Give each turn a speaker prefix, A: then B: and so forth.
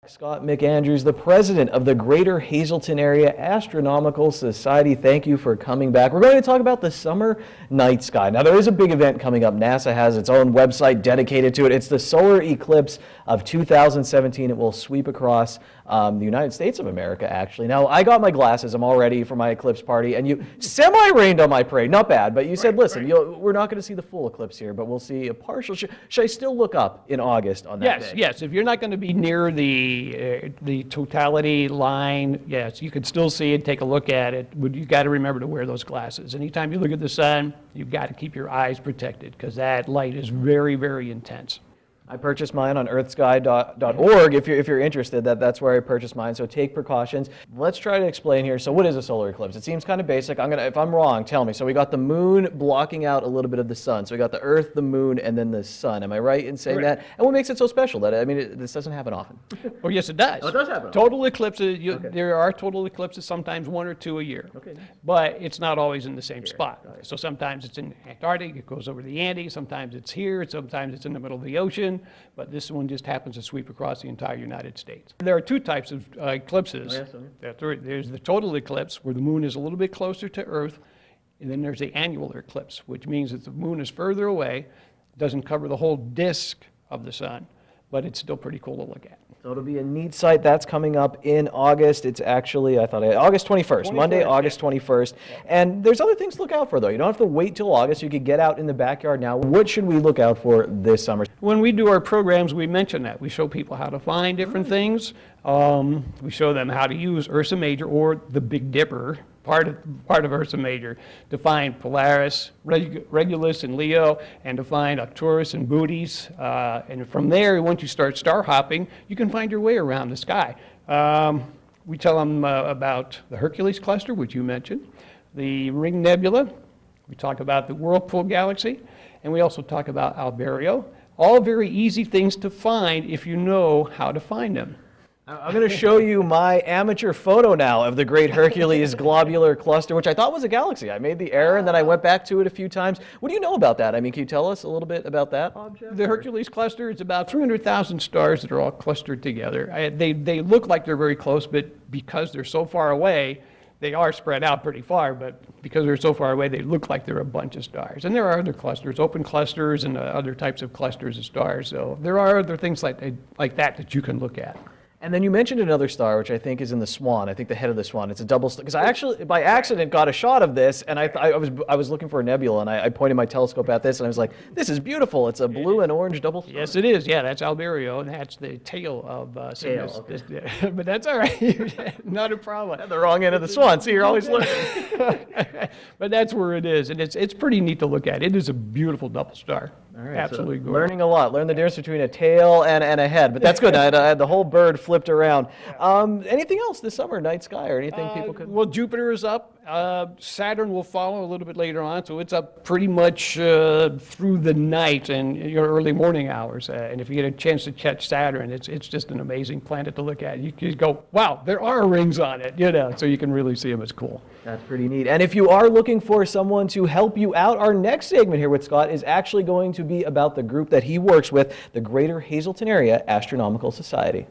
A: Scott McAndrews, the president of the Greater Hazleton Area Astronomical Society. Thank you for coming back. We're going to talk about the summer night sky. Now, there is a big event coming up. NASA has its own website dedicated to it. It's the solar eclipse of 2017. It will sweep across the United States of America, actually. Now, I got my glasses. I'm all ready for my eclipse party, and you semi-rained on my parade. Not bad, but you said, listen, we're not going to see the full eclipse here, but we'll see a partial. Should I still look up in August on that day?
B: Yes. If you're not going to be near the totality line, yes, you can still see it, take a look at it, but you've got to remember to wear those glasses. Anytime you look at the sun, you've got to keep your eyes protected because that light is very, very intense.
A: I purchased mine on earthsky.org if you're interested. That's where I purchased mine, so take precautions. Let's try to explain here. So what is a solar eclipse? It seems kind of basic. If I'm wrong, tell me. So we got the moon blocking out a little bit of the sun. So we got the earth, the moon, and then the sun. Am I right in saying that? And what makes it so special? This doesn't happen often.
B: Oh, yes, it does.
A: Oh, it does happen.
B: Total eclipses, there are total eclipses, sometimes 1 or 2 a year.
A: Okay.
B: But it's not always in the same spot. So sometimes it's in Antarctic, it goes over the Andes, sometimes it's here, sometimes it's in the middle of the ocean, but this one just happens to sweep across the entire United States. There are two types of eclipses. There's the total eclipse, where the moon is a little bit closer to Earth, and then there's the annular eclipse, which means that the moon is further away, doesn't cover the whole disk of the sun, but it's still pretty cool to look at.
A: So it'll be a neat sight. That's coming up in August. It's actually, August 21st, Monday, August 21st. And there's other things to look out for, though. You don't have to wait till August. You could get out in the backyard now. What should we look out for this summer?
B: When we do our programs, we mention that. We show people how to find different things. We show them how to use Ursa Major, or the Big Dipper, part of Ursa Major, to find Polaris, Regulus, and Leo, and to find Arcturus and Bootes. And from there, once you start star hopping, you can find your way around the sky. We tell them about the Hercules cluster, which you mentioned, the Ring Nebula. We talk about the Whirlpool Galaxy, and we also talk about Alberio. All very easy things to find if you know how to find them.
A: I'm going to show you my amateur photo now of the Great Hercules Globular Cluster, which I thought was a galaxy. I made the error, and then I went back to it a few times. What do you know about that? Can you tell us a little bit about that object?
B: The Hercules cluster is about 300,000 stars that are all clustered together. They look like they're very close, but because they're so far away, they are spread out pretty far, but because they're so far away, they look like they're a bunch of stars. And there are other clusters, open clusters, and other types of clusters of stars. So there are other things like that you can look at.
A: And then you mentioned another star, which I think is in the Swan. I think the head of the Swan. It's a double star. Because I actually, by accident, got a shot of this, and I was looking for a nebula, and I pointed my telescope at this, and I was like, this is beautiful. It's a blue and orange double star.
B: Yes, it is. Yeah, that's Alberio, and that's the tail of Cygnus. Okay. But that's all right. Not a problem.
A: At the wrong end of the Swan. See, you're always looking.
B: But that's where it is, and it's pretty neat to look at. It is a beautiful double star.
A: All right,
B: absolutely
A: so
B: gorgeous.
A: Learning a lot. Learn the difference between a tail and a head, but that's good. I had the whole bird flipped around. Anything else this summer, night sky, or anything people could?
B: Well, Jupiter is up. Saturn will follow a little bit later on, so it's up pretty much through the night and your early morning hours. And if you get a chance to catch Saturn, it's just an amazing planet to look at. You just go, wow, there are rings on it, so you can really see them. It's cool.
A: That's pretty neat. And if you are looking for someone to help you out, our next segment here with Scott is actually going to be about the group that he works with, the Greater Hazleton Area Astronomical Society.